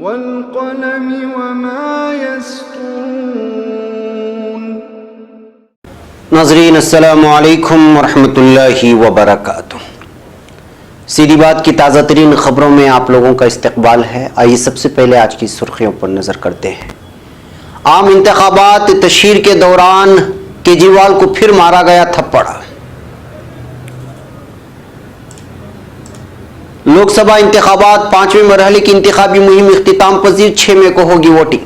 वल्क़लमि वमा यस्तूरून। नाज़रीन अस्सलामु अलैकुम वरहमतुल्लाहि वबरकातुह। सीधी बात की ताज़ा तरीन खबरों में आप लोगों का इस्तकबाल है। आइए सबसे पहले आज की सुर्खियों पर नजर करते हैं। आम इंतखाबात तशहीर के दौरान केजरीवाल को फिर मारा गया थप्पड़। लोकसभा इंतखाबात 5वें मरहले की इंतखाबी मुहिम इख्तिताम पजीर, 6 मई को होगी वोटिंग।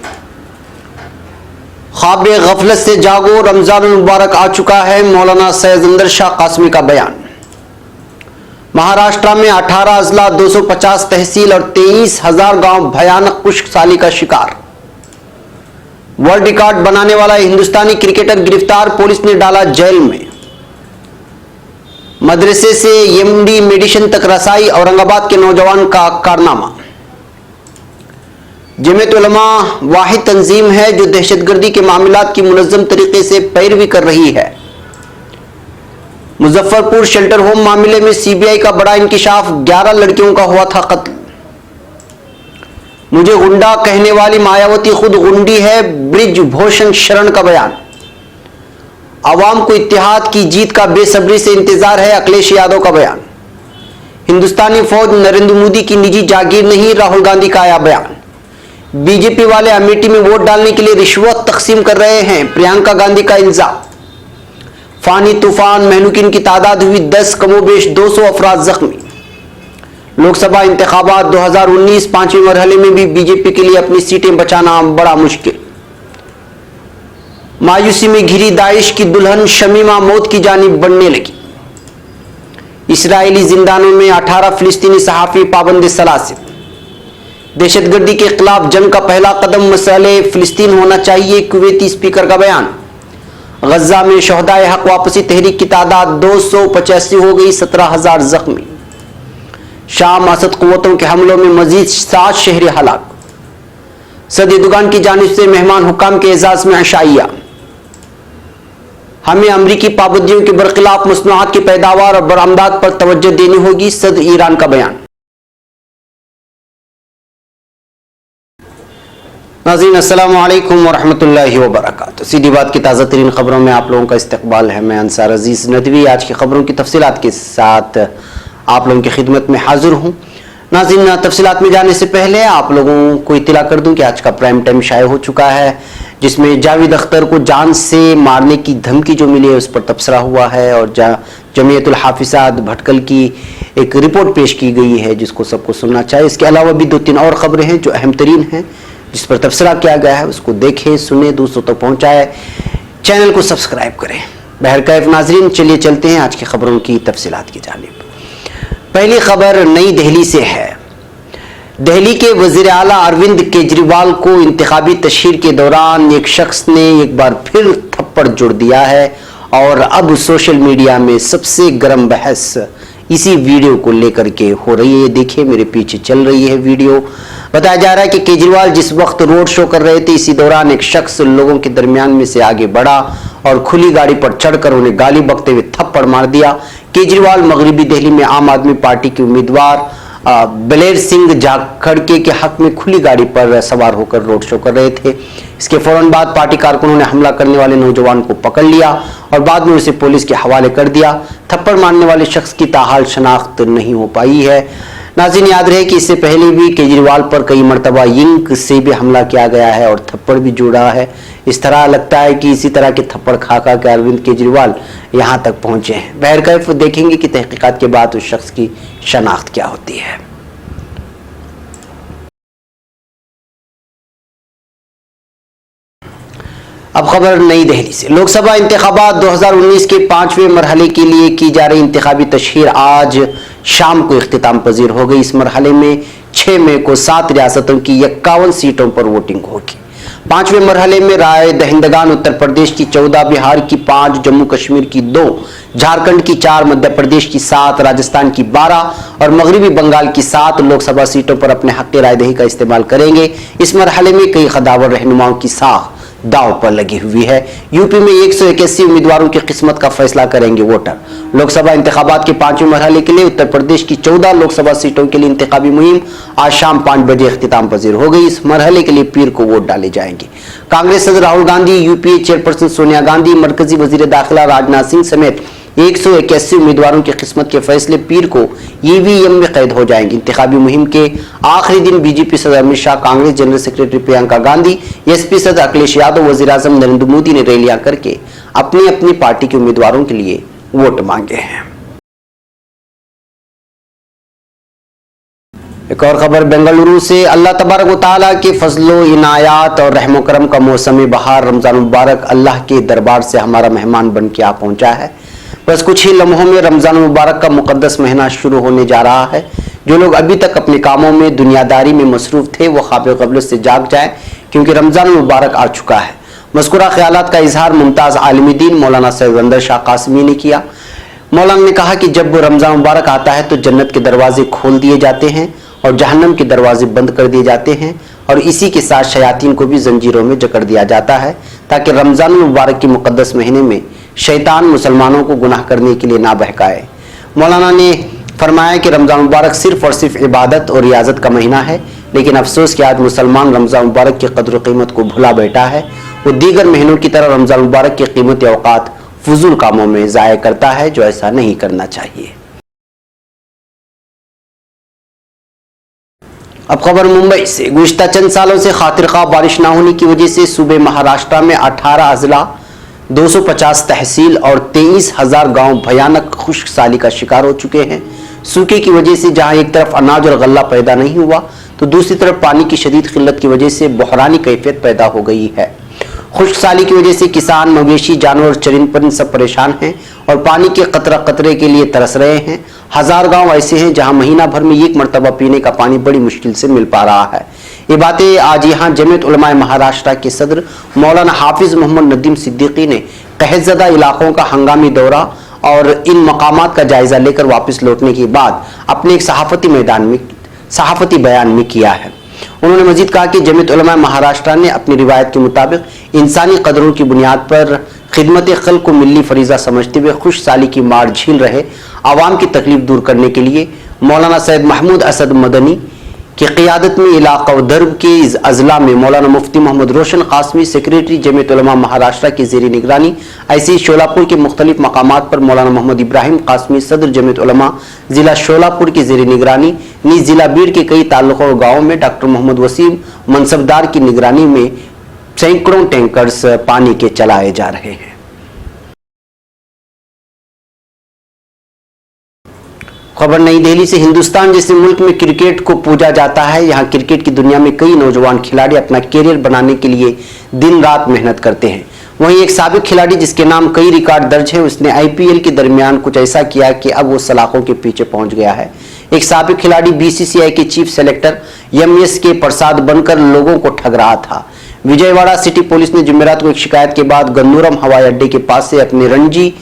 ख्वाब गफलत से जागो, रमजान मुबारक आ चुका है, मौलाना सैयद शाह कासमी का बयान। महाराष्ट्र में 18 अजला, 250 तहसील और 23,000 गांव भयानक खुश्क साली का शिकार। वर्ल्ड रिकॉर्ड बनाने वाला हिंदुस्तानी क्रिकेटर गिरफ्तार, पुलिस ने डाला जेल में। मदरसे से एमडी मेडिसिन तक रसाई, औरंगाबाद के नौजवान का कारनामा। जमीयत उलमा वाहिद तंजीम है जो दहशतगर्दी के मामलात की मुनज़्ज़म तरीके से पैरवी कर रही है। मुजफ्फरपुर शेल्टर होम मामले में सीबीआई का बड़ा इंकिशाफ, 11 लड़कियों का हुआ था कत्ल। मुझे गुंडा कहने वाली मायावती खुद गुंडी है, ब्रिज भूषण शरण का बयान। आवाम को इत्तेहाद की जीत का बेसब्री से इंतजार है, अखिलेश यादव का बयान। हिंदुस्तानी फौज नरेंद्र मोदी की निजी जागीर नहीं, राहुल गांधी का आया बयान। बीजेपी वाले अमेठी में वोट डालने के लिए रिश्वत तकसीम कर रहे हैं, प्रियंका गांधी का इल्जाम। फानी तूफान महलूकिन की तादाद हुई 10, कमोबेश 200 अफराद जख्मी। लोकसभा इंतखाबात 2019 5वें मरहले में भी बीजेपी के लिए अपनी सीटें बचाना बड़ा मुश्किल। मायूसी में घिरी दाइश की दुल्हन शमीमा मौत की जानिब बढ़ने लगी। इस्राएली जिंदानों में 18 फिलिस्तीनी सहाफी पाबंद सलासिल। दहशतगर्दी के खिलाफ जंग का पहला कदम मसले फिलिस्तीन होना चाहिए, कुवैती स्पीकर का बयान। गजा में शहदाए हक वापसी तहरीक की तादाद 285 हो गई, 17,000 जख्मी। शाम असद कुव्वतों के हमलों में मजीद 7 शहरी हलाक। सदी दुगान की जानिब से मेहमान हुकाम के एजाज में अशाइया। हमें अमरीकी पाबंदियों के बरखिलाफ मसनूआत की पैदावार और बरामदात पर तवज्जो देनी होगी, सदर ईरान का बयान। नाज़रीन अस्सलामु अलैकुम वरहमतुल्लाहि वबरकातुह। सीधी बात की ताज़ा तरीन खबरों में आप लोगों का इस्तकबाल है। मैं अंसार अजीज नदवी आज की खबरों की तफसीलात के साथ आप लोगों की खिदमत में हाजिर हूँ। नाज़रीन तफसीलात में जाने से पहले आप लोगों को इत्तला कर दूं कि आज का प्राइम टाइम शाये हो चुका है, जिसमें जावेद अख्तर को जान से मारने की धमकी जो मिली है उस पर तबसरा हुआ है और जमीयतुल हाफिज़ात भटकल की एक रिपोर्ट पेश की गई है जिसको सबको सुनना चाहिए। इसके अलावा भी 2-3 और खबरें हैं जो अहम तरीन हैं जिस पर तबसरा किया गया है, उसको देखें, सुने, दूसरों तक पहुँचाए, चैनल को सब्सक्राइब करें। बहरकैफ नाज़रीन चलिए चलते हैं आज की खबरों की तफसीलात की जानिब। पहली खबर नई दिल्ली से है। दिल्ली के वज़ीर आला अरविंद केजरीवाल को इंतखाबी तशहीर के दौरान एक शख्स ने एक बार फिर थप्पड़ जोड़ दिया है और अब सोशल मीडिया में सबसे गर्म बहस इसी वीडियो को लेकर के हो रही है। देखिए मेरे पीछे चल रही है वीडियो। बताया जा रहा है कि केजरीवाल जिस वक्त रोड शो कर रहे थे इसी दौरान एक शख्स लोगों के दरमियान में से आगे बढ़ा और खुली गाड़ी पर चढ़कर उन्हें गाली बकते हुए थप्पड़ मार दिया। केजरीवाल मगरिबी दिल्ली में आम आदमी पार्टी के उम्मीदवार बलेर सिंह जाखड़के के हक में खुली गाड़ी पर सवार होकर रोड शो कर रहे थे। इसके फौरन बाद पार्टी कारकुनों ने हमला करने वाले नौजवान को पकड़ लिया और बाद में उसे पुलिस के हवाले कर दिया। थप्पड़ मारने वाले शख्स की ताहाल शनाख्त नहीं हो पाई है। नाज़रीन याद रहे कि इससे पहले भी केजरीवाल पर कई मरतबा इंक से भी हमला किया गया है और थप्पड़ भी जुड़ा है। इस तरह लगता है कि इसी तरह के थप्पड़ खा खा के अरविंद केजरीवाल यहाँ तक पहुँचे हैं। बहरकैफ देखेंगे कि तहकीकात के बाद उस शख्स की शनाख्त क्या होती है। अब खबर नई दिल्ली से। लोकसभा इंतखाबात 2019 के 5वें मरहले के लिए की जा रही इंतखाबी तशहीर आज शाम को इख्तिताम पजीर हो गई। इस मरहले में 6 मई को 7 रियासतों की 51 सीटों पर वोटिंग होगी। 5वें मरहले में राय दहिंदगान उत्तर प्रदेश की 14, बिहार की 5, जम्मू कश्मीर की 2, झारखंड की 4, मध्य प्रदेश की 7, राजस्थान की 12 और मगरबी बंगाल की 7 लोकसभा सीटों पर अपने हक रायदही का इस्तेमाल करेंगे। इस मरहले में कई खदावर रहनुमाओं की साख दांव पर लगी हुई है। यूपी में 181 उम्मीदवारों की किस्मत का फैसला करेंगे वोटर। लोकसभा इंतखाबात के 5वें मरहले के लिए उत्तर प्रदेश की 14 लोकसभा सीटों के लिए इंतखाबी मुहिम आज शाम 5 बजे इख्तिताम पजीर हो गई। इस मरहले के लिए पीर को वोट डाले जाएंगे। कांग्रेस सदर राहुल गांधी, यूपीए चेयरपर्सन सोनिया गांधी, मरकजी वजीर दाखिला राजनाथ सिंह समेत 181 उम्मीदवारों की किस्मत के फैसले पीर को ईवीएम में कैद हो जाएंगे। इंतखाबी मुहिम के आखिरी दिन बीजेपी सदर Amit Shah, Congress general secretary Priyanka Gandhi, SP सदर अखिलेश यादव, वजीर आजम नरेंद्र मोदी ने रैलियां करके अपनी अपनी पार्टी के उम्मीदवारों के लिए वोट मांगे हैं। एक और खबर बेंगलुरु से। अल्लाह तबारक व तआला के फजलो इनायात और रहमो करम का मौसम बहार रमजान मुबारक अल्लाह के दरबार से हमारा मेहमान बन के आ पहुंचा है। बस कुछ ही लम्हों में रमजान मुबारक का मुकद्दस महीना शुरू होने जा रहा है। जो लोग अभी तक अपने कामों में दुनियादारी में मसरूफ थे वो ख्वाब ग़फलत से जाग जाएं, क्योंकि रमजान मुबारक आ चुका है। मज़कूरा ख्यालात का इजहार मुमताज़ आलिम दीन मौलाना सैयद शाह कासमी ने किया। मौलाना ने कहा कि जब रमजान मुबारक आता है तो जन्नत के दरवाजे खोल दिए जाते हैं और जहन्नम के दरवाजे बंद कर दिए जाते हैं, और इसी के साथ शयातीन को भी जंजीरों में जकड़ दिया जाता है, ताकि रमजान मुबारक के मुकद्दस महीने में शैतान मुसलमानों को गुनाह करने के लिए ना बहकाए। मौलाना ने फरमाया कि रमजान मुबारक सिर्फ और सिर्फ इबादत और रियाजत का महीना है, लेकिन अफसोस कि आज मुसलमान रमजान मुबारक की कदर कीमत को भुला बैठा है। वो दीगर महीनों की तरह रमजान मुबारक की कीमती औकात फजूल कामों में ज़ाया करता है, जो ऐसा नहीं करना चाहिए। अब खबर मुंबई से। गुज़िश्ता चंद सालों से खातिरख्वाह बारिश न होने की वजह से सूबे महाराष्ट्र में 18 अजला, 250 तहसील और 23,000 गांव भयानक खुश्क साली का शिकार हो चुके हैं। सूखे की वजह से जहां एक तरफ अनाज और गल्ला पैदा नहीं हुआ, तो दूसरी तरफ पानी की शदीद किल्लत की वजह से बहरानी कैफियत पैदा हो गई है। खुश्क साली की वजह से किसान, मवेशी, जानवर, चरिंद परिंद सब परेशान हैं और पानी के कतरा कतरे के लिए तरस रहे हैं। 1000 गांव ऐसे हैं जहां महीना भर में एक मरतबा पीने का पानी बड़ी मुश्किल से मिल पा रहा है। ये बातें आज यहां जमीयत उलमाए महाराष्ट्र के सदर मौलाना हाफिज मोहम्मद नदीम सिद्दीकी ने कहतज़दा इलाकों का हंगामी दौरा और इन मकामात का जायजा लेकर वापस लौटने के बाद अपने एक सहाफती बयान में किया है। उन्होंने मजीद कहा कि जमीयत उलमाए महाराष्ट्र ने अपनी रिवायत के मुताबिक इंसानी कदरों की बुनियाद पर खिदमत खल्क को मिली फरीजा समझते हुए खुश साली की मार झील रहे आवाम की तकलीफ दूर करने के लिए मौलाना सैयद महमूद असद मदनी की क़ियादत में इलाका व दर्ब के इस अजला में मौलाना मुफ्ती मोहम्मद रोशन कासमी, सेक्रेटरी जमीयत उलमा महाराष्ट्र की ज़ेर निगरानी, ऐसे ही शोलापुर के मुख्तलिफ मकामात पर मौलाना मोहम्मद इब्राहिम कासमी, सदर जमीयत उलमा ज़िला शोलापुर की ज़ेर निगरानी, नीज़ ज़िला बीड़ के कई ताल्लुक़ों और गाँवों में डॉक्टर मोहम्मद वसीम मनसबदार की निगरानी में सैकड़ों टैंकर्स पानी के चलाए जा रहे हैं। खबर नई दिल्ली से। हिंदुस्तान जैसे मुल्क में क्रिकेट को पूजा जाता है, यहाँ क्रिकेट की दुनिया में कई नौजवान खिलाड़ी अपना कैरियर बनाने के लिए दिन रात मेहनत करते हैं। वहीं एक साबिक खिलाड़ी जिसके नाम कई रिकॉर्ड दर्ज है, उसने आईपीएल के दरमियान कुछ ऐसा किया कि अब वो सलाखों के पीछे पहुंच गया है। एक साबिक खिलाड़ी बीसीसीआई के चीफ सेलेक्टर एमएस के प्रसाद बनकर लोगों को ठग रहा था। विजयवाड़ा सिटी पुलिस ने जुमेरात को एक शिकायत के बाद गन्नूरम हवाई अड्डे के पास से अपने रणजी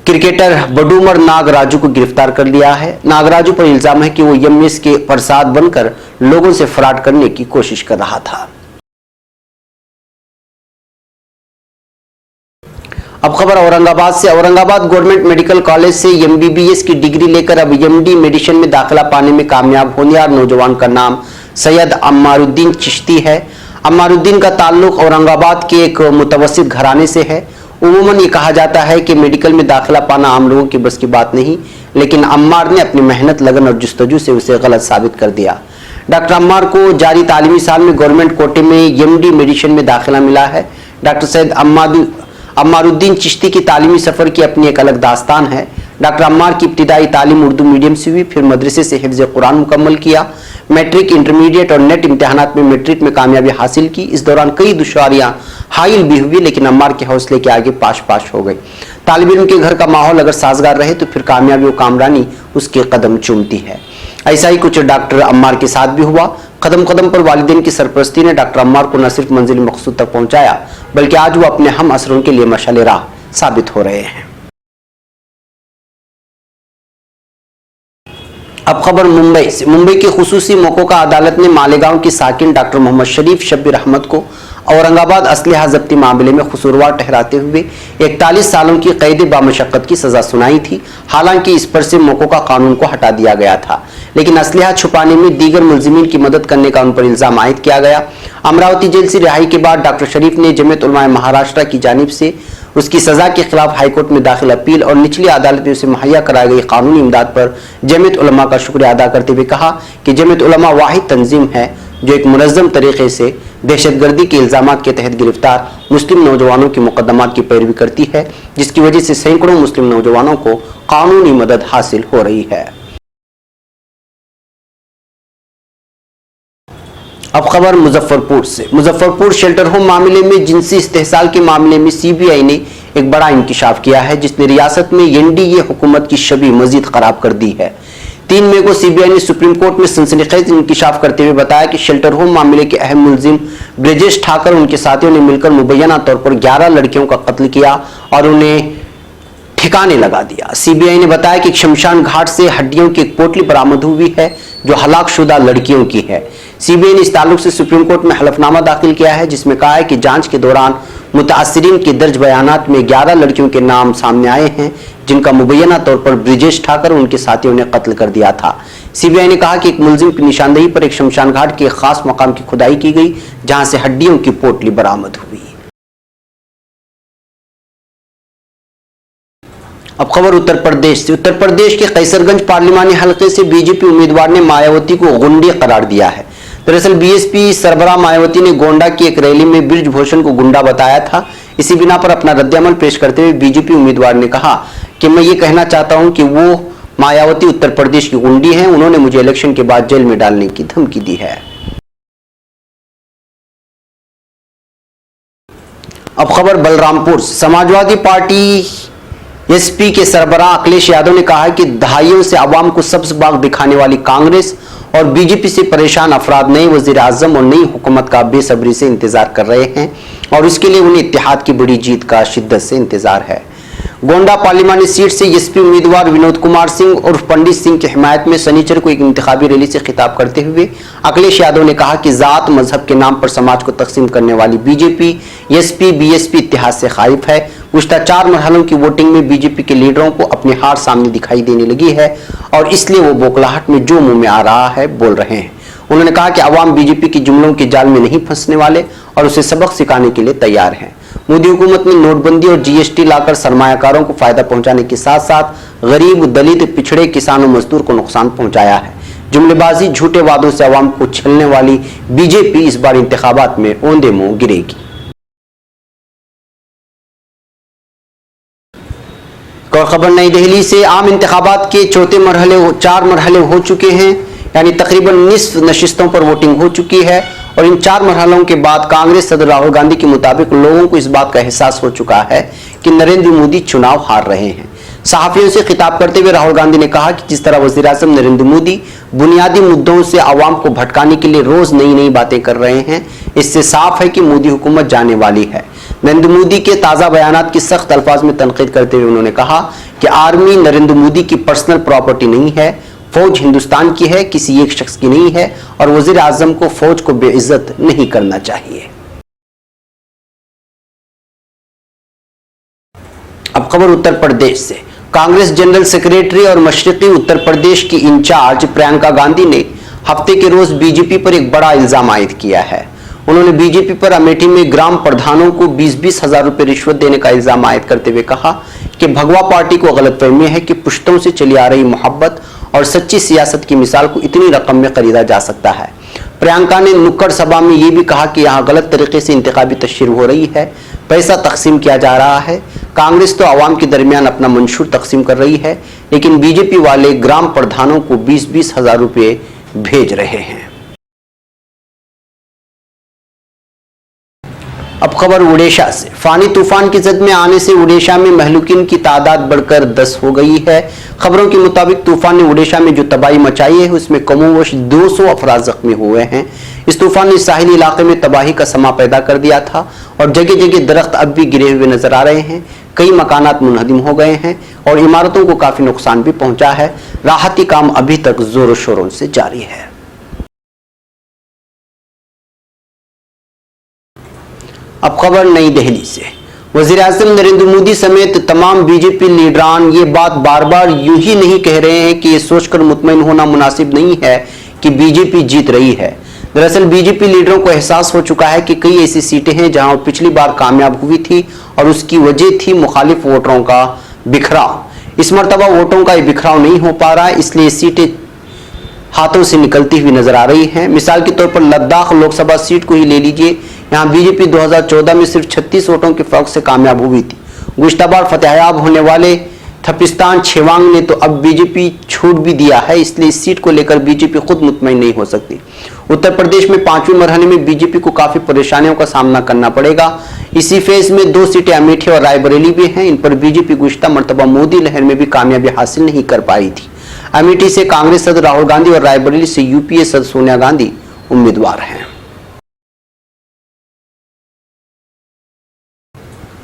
क्रिकेटर बडूमर नागराजू को गिरफ्तार कर लिया है। नागराजू पर इल्जाम है कि वो एमएस के प्रसाद बनकर लोगों से फ्रॉड करने की कोशिश कर रहा था। अब खबर औरंगाबाद से। औरंगाबाद गवर्नमेंट मेडिकल कॉलेज से एमबीबीएस की डिग्री लेकर अब एमडी मेडिसिन में दाखिला पाने में कामयाब होनहार नौजवान का नाम सैयद अम्मारुद्दीन चिश्ती है। अम्मारुद्दीन का ताल्लुक औरंगाबाद के एक मुतवस्सित घराने से है। उमूमन ये कहा जाता है कि मेडिकल में दाखिला पाना आम लोगों की बस की बात नहीं, लेकिन अम्मार ने अपनी मेहनत, लगन और जुस्तजू से उसे गलत साबित कर दिया। डॉक्टर अम्मार को जारी तालीमी साल में गवर्नमेंट कोटे में एमडी मेडिसिन में दाखिला मिला है। डॉक्टर सैयद अम्मारुद्दीन चिश्ती की तालीमी सफ़र की अपनी एक अलग दास्तान है। डॉक्टर अम्मार की इब्तिदाई तालीम उर्दू मीडियम से हुई, फिर मदरसे से हिफ्ज़ कुरान मुकम्मल किया। मैट्रिक, इंटरमीडिएट और नेट इम्तिहानात में मैट्रिक में कामयाबी हासिल की। इस दौरान कई दुश्वारियां हाइल भी हुई, लेकिन अम्मार के हौसले के आगे पाश हो गई। तालिब इल्म के घर का माहौल अगर साजगार रहे तो फिर कामयाबी और कामरानी उसके कदम चूमती है। ऐसा ही कुछ डॉक्टर अम्मार के साथ भी हुआ। कदम कदम पर वालिदैन की सरपरस्ती ने डॉक्टर अम्मार को न सिर्फ मंजिल मकसूद तक पहुंचाया, बल्कि आज वो अपने हम असरों के लिए मशाल राह साबित हो रहे हैं। अब खबर मुंबई से। मुंबई के खुसूसी मौकों का अदालत ने मालेगांव की साकिन डॉक्टर मोहम्मद शरीफ शब्बीर अहमद को औरंगाबाद असलहा जब्ती मामले में कसूरवार ठहराते हुए 41 सालों की कैद बामशक्कत की सजा सुनाई थी। हालांकि इस पर से मौका कानून को हटा दिया गया था, लेकिन असलहा छुपाने में दीगर मुलजिमीन की मदद करने का उन पर इल्जाम आयद किया गया। अमरावती जेल से रिहाई के बाद डॉक्टर शरीफ ने जमीयत उलमा महाराष्ट्र की जानिब से उसकी सजा के खिलाफ हाईकोर्ट में दाखिल अपील और निचली अदालत में उसे मुहैया कराई गई कानूनी इमदाद पर जमीयत उलमा का शुक्रिया अदा करते हुए कहा कि जमीयत उलमा वाहिद तंजीम है जो एक मुनज़्ज़म तरीके से दहशतगर्दी के इल्जामात के तहत गिरफ्तार मुस्लिम नौजवानों के मुकदमात की पैरवी करती है, जिसकी वजह से सैकड़ों मुस्लिम नौजवानों को कानूनी मदद हासिल हो रही है। अब खबर मुजफ्फरपुर से। मुजफ्फरपुर शेल्टर होम मामले में जिनसी इस्तेहसाल के मामले में सीबीआई ने एक बड़ा इंकिशाफ किया है, जिसने रियासत में एनडीए हुकूमत की छवि मजीद खराब कर दी है। 3 मई को सीबीआई ने सुप्रीम कोर्ट में सनसनीखेज इंकिशाफ करते हुए बताया कि शेल्टर होम मामले के अहम मुलजिम ब्रजेश ठाकर उनके साथियों ने मिलकर मुबैना तौर पर 11 लड़कियों का कत्ल किया और उन्हें ठिकाने लगा दिया। सीबीआई ने बताया कि शमशान घाट से हड्डियों की एक पोटली बरामद हुई है जो हलाकशुदा लड़कियों की है। सीबीआई ने इस ताल्लुक से सुप्रीम कोर्ट में हलफनामा दाखिल किया है, जिसमें कहा है कि जांच के दौरान मुतासिरीन के दर्ज बयानात में 11 लड़कियों के नाम सामने आए हैं जिनका मुबैना तौर पर ब्रिजेश ठाकर और उनके साथियों ने कत्ल कर दिया था। सीबीआई ने कहा कि एक मुलजिम की निशानदेही पर एक शमशान घाट के एक खास मकाम की खुदाई की गई जहां से हड्डियों की पोटली बरामद हुई। अब खबर उत्तर प्रदेश से। उत्तर प्रदेश के कैसरगंज पार्लिमानी हलके से बीजेपी उम्मीदवार ने मायावती को गुंडे करार दिया है। दरअसल बीएसपी सरबराह मायावती ने गोंडा की एक रैली में बृजभूषण को गुंडा बताया था। इसी बिना पर अपना रद्दअमल पेश करते हुए बीजेपी उम्मीदवार ने कहा कि मैं ये कहना चाहता हूं कि वो मायावती उत्तर प्रदेश की गुंडी हैं, उन्होंने मुझे इलेक्शन के बाद जेल में डालने की धमकी दी है। अब खबर बलरामपुर। समाजवादी पार्टी एसपी के सरबराह अखिलेश यादव ने कहा है कि दहाइयों से आवाम को सब्ज बाग दिखाने वाली कांग्रेस और बीजेपी से परेशान अफराद नए वजीर आजम और नई हुकूमत का बेसब्री से इंतजार कर रहे हैं और इसके लिए उन्हें इत्तेहाद की बड़ी जीत का शिद्दत से इंतजार है। गोंडा पार्लिमानी सीट से एसपी उम्मीदवार विनोद कुमार सिंह और पंडित सिंह की हिमायत में शनिचर को एक इंतखाबी रैली से खिताब करते हुए अखिलेश यादव ने कहा कि जात मजहब के नाम पर समाज को तकसीम करने वाली बीजेपी एसपी बीएसपी इत्तेहाद से खाइफ है। गुज़श्ता 4 मरहलों की वोटिंग में बीजेपी के लीडरों को अपनी हार सामने दिखाई देने लगी है और इसलिए वो बौखलाहट में जो मुंह में आ रहा है बोल रहे हैं। उन्होंने कहा कि अवाम बीजेपी के जुमलों के जाल में नहीं फंसने वाले और उसे सबक सिखाने के लिए तैयार है। मोदी हुकूमत ने नोटबंदी और जीएसटी लाकर सरमायाकारों को फायदा पहुंचाने के साथ साथ गरीब, दलित, पिछड़े, किसानों, मजदूर को नुकसान पहुंचाया है। जुमलेबाजी, झूठे वादों से अवाम को छलने वाली बीजेपी इस बार इंतखाबात में औंधे मुंह गिरेगी। और खबर नई दिल्ली से। आम इंतखाबात के चौथे मरहले 4 मरहले हो चुके हैं, यानी तकरीबन निस्फ नशिस्तों पर वोटिंग हो चुकी है और इन 4 मरहलों के बाद कांग्रेस सदर राहुल गांधी के मुताबिक लोगों को इस बात का एहसास हो चुका है कि नरेंद्र मोदी चुनाव हार रहे हैं। सहाफियों से खिताब करते हुए राहुल गांधी ने कहा कि जिस तरह वजीर आजम नरेंद्र मोदी बुनियादी मुद्दों से आवाम को भटकाने के लिए रोज नई नई बातें कर रहे हैं, इससे साफ है कि मोदी हुकूमत जाने वाली है। नरेंद्र मोदी के ताज़ा बयानात की सख्त अल्फाज में तनकीद करते हुए उन्होंने कहा कि आर्मी नरेंद्र मोदी की पर्सनल प्रॉपर्टी नहीं है, फौज हिंदुस्तान की है, किसी एक शख्स की नहीं है और वजीर आजम को फौज को बेइज्जत नहीं करना चाहिए। अब खबर उत्तर प्रदेश से। कांग्रेस जनरल सेक्रेटरी और मशरिकी उत्तर प्रदेश की इंचार्ज प्रियंका गांधी ने हफ्ते के रोज बीजेपी पर एक बड़ा इल्जाम आयद किया है। उन्होंने बीजेपी पर अमेठी में ग्राम प्रधानों को 20-20 हजार रुपए रिश्वत देने का इल्जाम आयद करते हुए कहा कि भगवा पार्टी को गलतफहमी है कि पुश्तों से चली आ रही मोहब्बत और सच्ची सियासत की मिसाल को इतनी रकम में खरीदा जा सकता है। प्रियंका ने नुक्कड़ सभा में यह भी कहा कि यहाँ गलत तरीके से इंतखाबी तशहीर हो रही है, पैसा तकसीम किया जा रहा है। कांग्रेस तो आवाम के दरमियान अपना मंशूर तकसीम कर रही है, लेकिन बीजेपी वाले ग्राम प्रधानों को 20-20 हजार रुपए भेज रहे हैं। अब खबर उड़ीसा से। फानी तूफान की जद में आने से उड़ीसा में महलूकिन की तादाद बढ़कर 10 हो गई है। खबरों के मुताबिक तूफान ने उड़ीसा में जो तबाही मचाई है उसमें कमोबश 200 अफराद जख्मी हुए हैं। इस तूफान ने साहिली इलाके में तबाही का समा पैदा कर दिया था और जगह जगह दरख्त अब भी गिरे हुए नजर आ रहे हैं। कई मकानात मुनहदिम हो गए हैं और इमारतों को काफी नुकसान भी पहुंचा है। राहती काम अभी तक जोरों शोरों से जारी है। अब खबर नई दिल्ली से। वज़ीर-ए-आज़म नरेंद्र मोदी समेत तमाम बीजेपी लीडरान ये बात बार बार यूं ही नहीं कह रहे हैं कि ये सोचकर मुतमईन होना मुनासिब नहीं है कि बीजेपी जीत रही है। दरअसल बीजेपी लीडरों को एहसास हो चुका है कि कई ऐसी सीटें हैं जहां वो पिछली बार कामयाब हुई थी और उसकी वजह थी मुखालिफ वोटरों का बिखराव। इस मरतबा वोटों का ये बिखराव नहीं हो पा रहा है, इसलिए सीटें हाथों से निकलती हुई नजर आ रही हैं। मिसाल के तौर पर लद्दाख लोकसभा सीट को ही ले लीजिए। यहां बीजेपी 2014 में सिर्फ 36 वोटों के फर्क से कामयाब हुई थी। गुज़िश्ता बार फतेहयाब होने वाले थपिस्तान छेवांग ने तो अब बीजेपी छूट भी दिया है, इसलिए इस सीट को लेकर बीजेपी खुद मुतमईन नहीं हो सकती। उत्तर प्रदेश में 5वें मरहले में बीजेपी को काफी परेशानियों का सामना करना पड़ेगा। इसी फेज में 2 सीटें अमेठी और रायबरेली भी हैं। इन पर बीजेपी गुज़िश्ता मरतबा मोदी लहर में भी कामयाबी हासिल नहीं कर पाई थी। अमेठी से कांग्रेस सदर राहुल गांधी और रायबरेली से यूपीए सदर सोनिया गांधी उम्मीदवार हैं।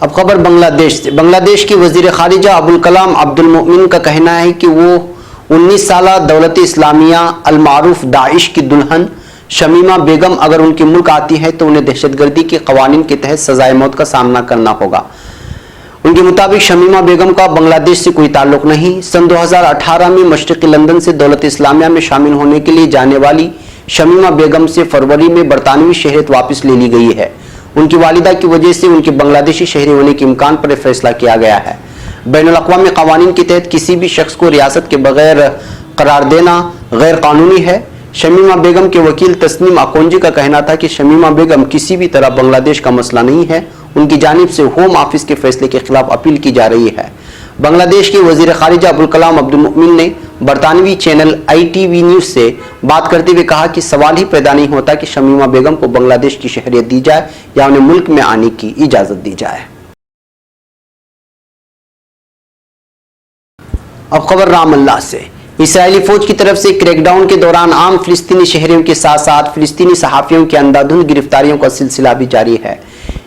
अब खबर बांग्लादेश से। बांग्लादेश के वजीर खारिजा अबुल कलाम अब्दुल मोमिन का कहना है कि वो 19 साला दौलत इस्लामिया अल मारूफ दाइश की दुल्हन शमीमा बेगम अगर उनके मुल्क आती है तो उन्हें दहशतगर्दी के कवानीन के तहत सजाए मौत का सामना करना होगा। उनके मुताबिक शमीमा बेगम का बांग्लादेश से कोई ताल्लुक नहीं। सन 2018 में मशरिकी लंदन से दौलत इस्लामिया में शामिल होने के लिए जाने वाली शमीमा बेगम से फरवरी में बरतानवी शहरियत वापस ले ली गई है। उनकी वालिदा की वजह से उनके बांग्लादेशी शहरी होने के इम्कान पर फैसला किया गया है। बैनुल-अक़वामी क़वानीन के तहत किसी भी शख्स को रियासत के बगैर करार देना गैर कानूनी है। शमीमा बेगम के वकील तस्नीम अकोंजी का कहना था कि शमीमा बेगम किसी भी तरह बांग्लादेश का मसला नहीं है। उनकी जानिब से होम ऑफिस के फैसले के खिलाफ अपील की जा रही है। बांग्लादेश के वजीर खारिजा अबुल कलाम अब्दुल मोमिन ने बरतानवी चैनल ITV न्यूज से बात करते हुए कहा कि सवाल ही पैदा नहीं होता कि शमीमा बेगम को बांग्लादेश की शहरियत दी जाए या उन्हें मुल्क में आने की इजाजत दी जाए। अब खबर रामल्ला से। इसराइली फौज की तरफ से क्रैकडाउन के दौरान आम फिलिस्तीनी शहरियों के साथ साथ फिलिस्तीनी सहाफियों की अंधाधुंध गिरफ्तारियों का सिलसिला भी जारी है।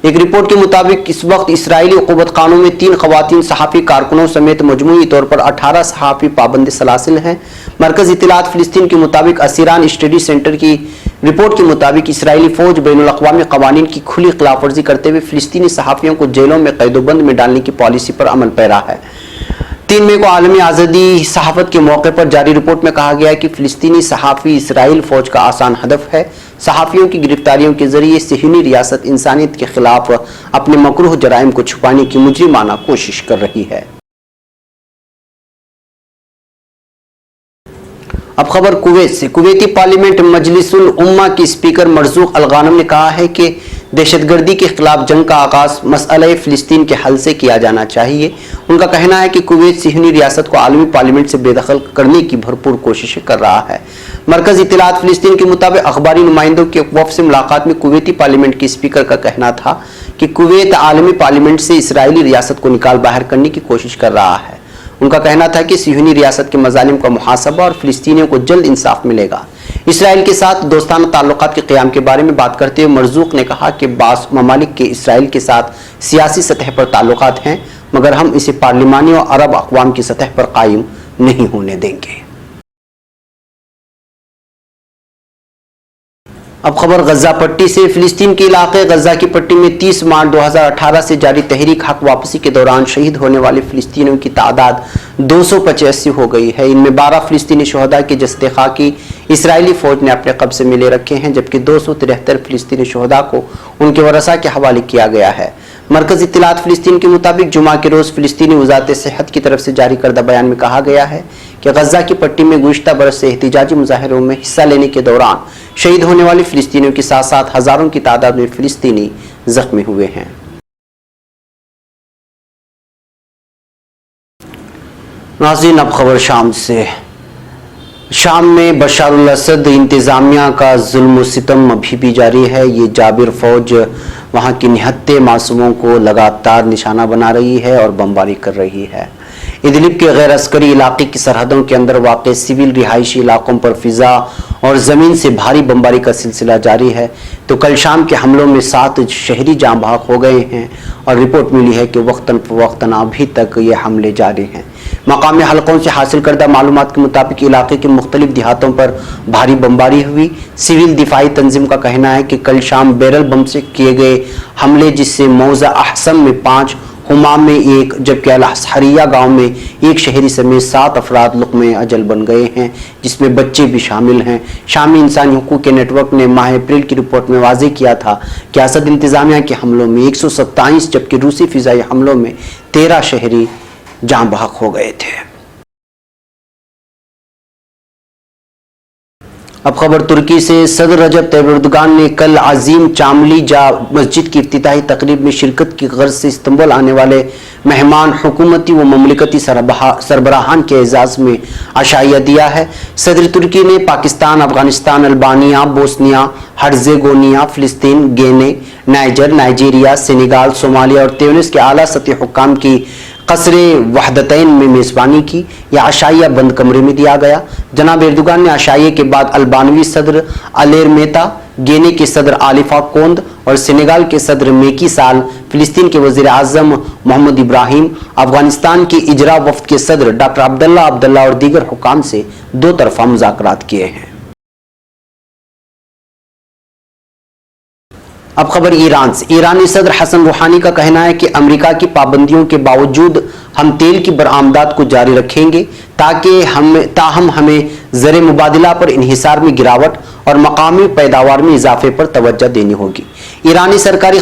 एक रिपोर्ट के मुताबिक इस वक्त इसराइली हुकूमत खानों में 3 खवातीन सहाफ़ी कारकुनों समेत मजमूई तौर पर 18 सहाफ़ी पाबंद सलासिल हैं। मरकज़ इत्तलात फिलिस्तीन के मुताबिक असीरान स्टडी सेंटर की रिपोर्ट के मुताबिक इसराइली फौज बैनुल-अक़वामी क़वानीन की खुली खिलाफवर्जी करते हुए फिलिस्तीनी सहाफ़ियों को जेलों में कैदोबंद में डालने की पॉलिसी पर अमल पैरा है। 3 मई को आलमी आज़ादी सहाफ़त के मौके पर जारी रिपोर्ट में कहा गया है कि फिलिस्तीनी सहाफ़ी इसराइल फौज का आसान हदफ है। सहाफ़ियों की गिरफ्तारियों के जरिए सिहनी रियासत इंसानियत के खिलाफ अपने मकरूह जराइम को छुपाने की मुजरिमाना कोशिश कर रही है। अब खबर कुवैत से। कुवैती पार्लियामेंट मजलिसुल उम्मा के स्पीकर मरज़ूक अल-गानम ने कहा है कि दहशतगर्दी के खिलाफ जंग का आगाज मसअले फिलिस्तीन के हल से किया जाना चाहिए। उनका कहना है कि कुवैत सिहनी रियासत को आलमी पार्लियामेंट से बेदखल करने की भरपूर कोशिशें कर रहा है। मरकज़ इत्तलात फिलिस्तीन के मुताबिक अखबारी नुमाइंदों के एक वफ़द से मुलाकात में कुवैती पार्लियामेंट के स्पीकर का कहना था कि कुवैत आलमी पार्लियामेंट से इसराइली रियासत को निकाल बाहर करने की कोशिश कर रहा है। उनका कहना था कि सिहनी रियासत के मजालिम का मुहासबा और फिलिस्तीनियों को जल्द इंसाफ मिलेगा। इसराइल के साथ दोस्ताना ताल्लुकात के क़याम के बारे में बात करते हुए मरज़ूक ने कहा कि बास ममालिक के इसराइल के साथ सियासी सतह पर ताल्लुकात हैं, मगर हम इसे पार्लिमानी और अरब अक़वाम की सतह पर कायम नहीं होने देंगे। अब खबर गजा पट्टी से। फिलिस्तीन के इलाके गजा की पट्टी में 30 मार्च 2018 से जारी तहरीक हक वापसी के दौरान शहीद होने वाले फिलिस्तीनियों की तादाद 285 हो गई है। इनमें 12 फिलिस्तीनी शहदा के जस्ते खाकी इसराइली फौज ने अपने कब्जे में ले रखे हैं, जबकि 273 फिलिस्तीनी शहदा को उनके वरसा के हवाले किया गया है। मरकज़ इत्तलात फिलिस्तीन के मुताबिक जुमा के रोज़ फिलिस्तीनी वज़ारत सेहत की तरफ से जारी करदा बयान में कहा गया है कि गजा की पट्टी में गुज़िश्ता बरस से एहतिजाजी मुजाहिरों में हिस्सा लेने के दौरान शहीद होने वाले फिलिस्तीनियों के साथ साथ हज़ारों की तादाद में फिलिस्तीनी जख्मी हुए हैं। नाज़रीन, अब खबर शाम से। शाम में बशारुल असद इंतज़ामिया का जुल्म सितम अभी भी जारी है। ये जाबिर फौज वहाँ की निहत्ते मासूमों को लगातार निशाना बना रही है और बमबारी कर रही है। इदलिब के गैर अस्करी इलाके की सरहदों के अंदर वाक़ सिविल रिहायशी इलाकों पर फिजा और ज़मीन से भारी बमबारी का सिलसिला जारी है। तो कल शाम के हमलों में 7 शहरी जाँ बहक हो गए हैं और रिपोर्ट मिली है कि वक्तन फ़वक्तन अभी तक ये हमले जारी हैं। मकामी हलकों से हासिल करदा मालूमात के मुताबिक इलाके के मुख्तलिफ देहातों पर भारी बमबारी हुई। सिविल दिफाई तंजीम का कहना है कि कल शाम बैरल बम से किए गए हमले जिससे मौजा अहसम में 5, हुमाम में 1 जबकि अल-हसरिया गांव में एक शहरी समेत 7 अफराद लुक़्मे अजल बन गए हैं, जिसमें बच्चे भी शामिल हैं। शामी इंसानी हुकूक के नेटवर्क ने माह अप्रैल की रिपोर्ट में वाज़ेह किया था कि असद इंतज़ामिया के हमलों में 127 जबकि रूसी फ़िज़ाई हमलों में 13 शहरी जाँ बहक हो गए थे। अब खबर तुर्की से। सदर रजब तैयब एर्दोगान ने कल अजीम चामली जा मस्जिद की इफ्तिताही तकरीब में शिरकत की गर्ज से इस्तांबुल आने वाले मेहमान हुकूमती व ममलिकती सरबराहान के एजाज़ में अशाइया दिया है। सदर तुर्की ने पाकिस्तान, अफगानिस्तान, अल्बानिया, बोस्निया हर्जेगोनिया, फ़िलिस्तीन, गिनी, नाइजर, नाइजीरिया, सेनेगाल, सोमालिया और त्यूनिस के आला सतही हुक्काम की कसरे वहदतैन में मेज़बानी की। यह आशाइया बंद कमरे में दिया गया। जनाब एर्दोगान ने आशाइये के बाद अल्बानवी सदर अलेरमेता, गिनी के सदर आलिफा कोंद और सेनेगाल के सदर मेकी साल, फ़िलिस्तीन के वज़ीर आज़म मोहम्मद इब्राहिम, अफगानिस्तान के इजरा वफ़द के सदर डॉक्टर अब्दुल्ला और दीगर हुक्काम से 2 तरफ़ा मुज़ाकरात किए हैं। अब खबर ईरान से। ईरानी सदर हसन रूहानी का कहना है कि अमेरिका की पाबंदियों के बावजूद हम तेल की बरामदात को जारी रखेंगे ताहम हमें ज़र मुबादला पर इन्हिसार में गिरावट और मकामी पैदावार में इजाफे पर तवज्जो देनी होगी। ईरानी सरकारी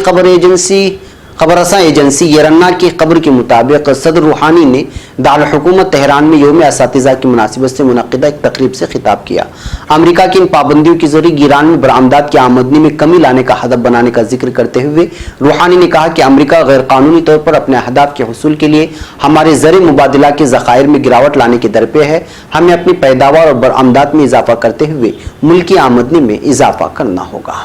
खबरसा एजेंसी यरन्ना की खबर के मुताबिक सदर रूहानी ने दारुल हुकूमत तेहरान में यौम असातिज़ा की मुनासिबत से मुनक़िदा एक तकरीब से खिताब किया। अमेरिका की इन पाबंदियों के जरिए ईरान में बरामदात की आमदनी में कमी लाने का हदफ बनाने का जिक्र करते हुए रूहानी ने कहा कि अमेरिका गैर कानूनी तौर पर अपने अहदाफ के हुसूल के लिए हमारे ज़र मुबादला के ज़खायर में गिरावट लाने के दरपे है। हमें अपनी पैदावार और बरामदात में इजाफा करते हुए मुल्की आमदनी में इजाफा करना होगा।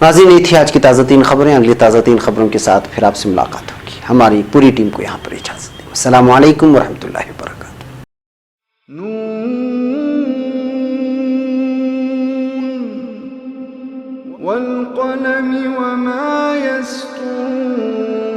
नाज़रीन, ये थी आज की ताज़ा तीन खबरें। अगली ताज़ा तीन खबरों के साथ फिर आपसे मुलाकात होगी। हमारी पूरी टीम को यहाँ पर इजाज़त दें। अस्सलामु अलैकुम वरहमतुल्लाहि वबरकातुहू। वल क़लमि वमा यस्तूरून।